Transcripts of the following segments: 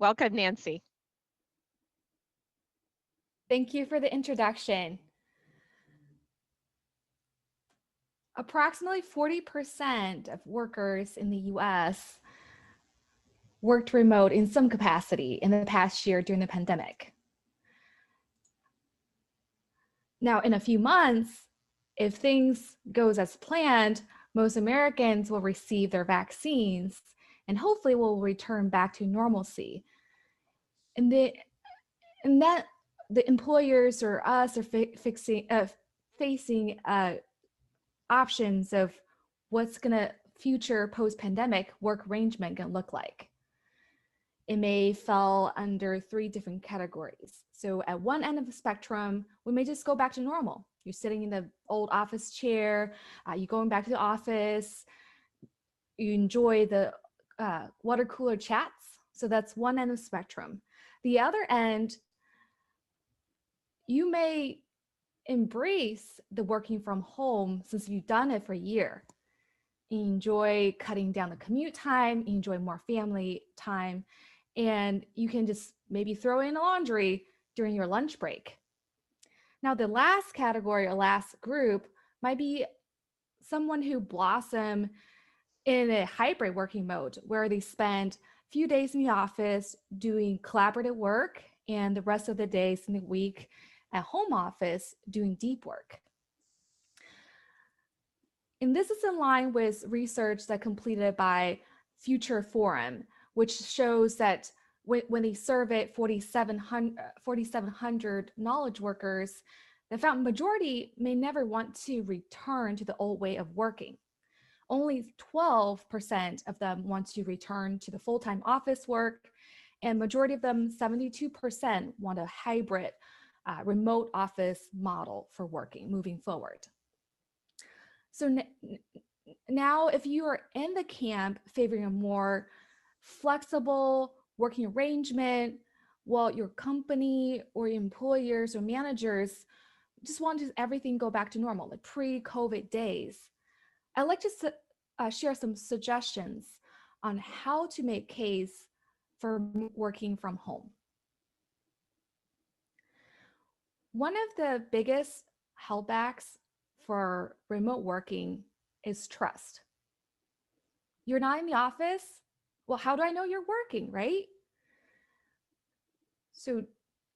Welcome, Nancy. Thank you for the introduction. Approximately 40% of workers in the US worked remote in some capacity in the past year during the pandemic. Now, in a few months, if things goes as planned, most Americans will receive their vaccines and hopefully will return back to normalcy. And that the employers or us are facing options of what's gonna future post-pandemic work arrangement gonna look like. It may fall under three different categories. So at one end of the spectrum, we may just go back to normal. You're sitting in the old office chair, you're going back to the office, you enjoy the water cooler chats. So that's one end of the spectrum. The other end, you may embrace the working from home since you've done it for a year. Enjoy cutting down the commute time, enjoy more family time, and you can just maybe throw in laundry during your lunch break. Now, the last category or last group might be someone who blossom in a hybrid working mode where they spend a few days in the office doing collaborative work and the rest of the days in the week at home office doing deep work. And this is in line with research that completed by Future Forum, which shows that when they surveyed 4,700 knowledge workers, they found majority may never want to return to the old way of working. Only 12% of them want to return to the full-time office work, and majority of them, 72%, want a hybrid remote office model for working moving forward. So now if you are in the camp favoring a more flexible working arrangement, while your company or your employers or managers just want to everything go back to normal, like pre-COVID days, I'd like to share some suggestions on how to make case for working from home. One of the biggest hellbacks for remote working is trust. You're not in the office. Well, how do I know you're working, right? So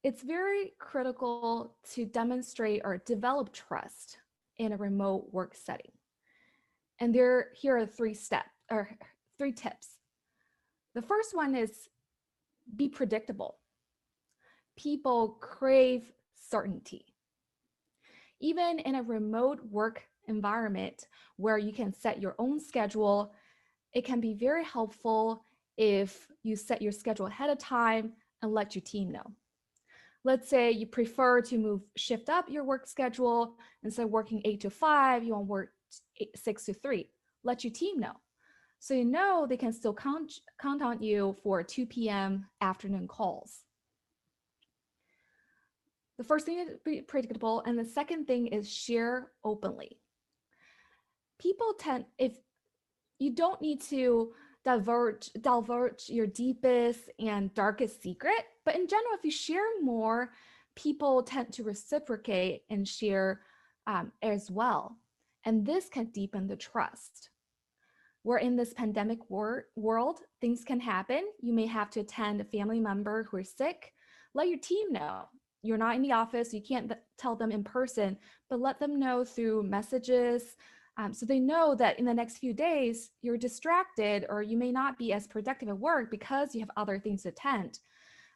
it's very critical to demonstrate or develop trust in a remote work setting. And here are three tips. The first one is be predictable. People crave certainty. Even in a remote work environment where you can set your own schedule, it can be very helpful if you set your schedule ahead of time and let your team know. Let's say you prefer to shift up your work schedule. Instead of working 8 to 5, you want to work 6 to 3. Let your team know. So you know they can still count on you for 2 p.m. afternoon calls. The first thing is be predictable, and the second thing is share openly. People tend, if you don't need to divulge your deepest and darkest secret, but in general, if you share more, people tend to reciprocate and share as well. And this can deepen the trust. We're in this pandemic world, things can happen. You may have to attend a family member who is sick. Let your team know. You're not in the office, you can't tell them in person, but let them know through messages, so they know that in the next few days, you're distracted or you may not be as productive at work because you have other things to attend.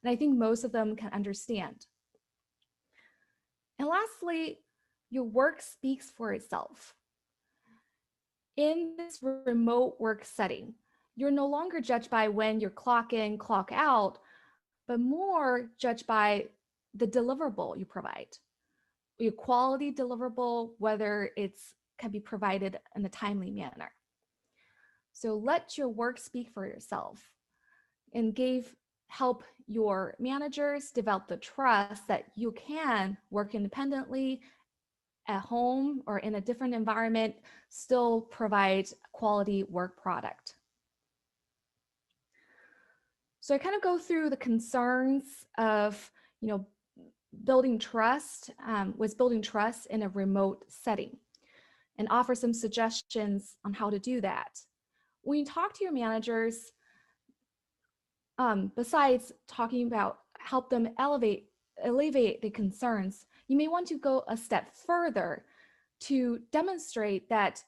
And I think most of them can understand. And lastly, your work speaks for itself. In this remote work setting, you're no longer judged by when you clock in, clock out, but more judged by the deliverable you provide. Your quality deliverable, whether it's can be provided in a timely manner. So let your work speak for yourself and help your managers develop the trust that you can work independently at home or in a different environment, still provide quality work product. So I kind of go through the concerns of, you know, building trust with building trust in a remote setting and offer some suggestions on how to do that. When you talk to your managers, besides talking about help them alleviate the concerns, you may want to go a step further to demonstrate that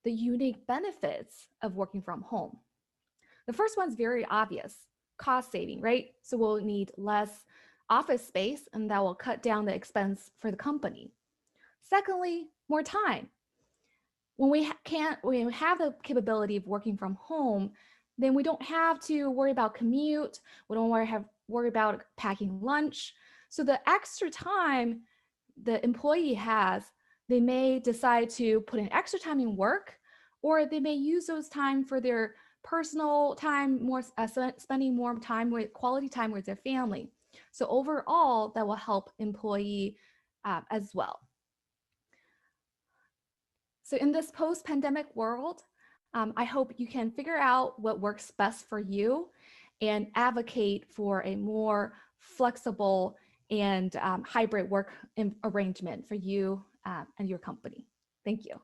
the unique benefits of working from home. The first one's very obvious, cost saving, right? So we'll need less office space and that will cut down the expense for the company. Secondly, more time. When we have the capability of working from home, then we don't have to worry about commute. We don't worry about packing lunch. So the extra time the employee has, they may decide to put in extra time in work, or they may use those time for their personal time, more spending more time with quality time with their family. So overall, that will help employee as well. So in this post-pandemic world, I hope you can figure out what works best for you and advocate for a more flexible and hybrid work arrangement for you and your company. Thank you.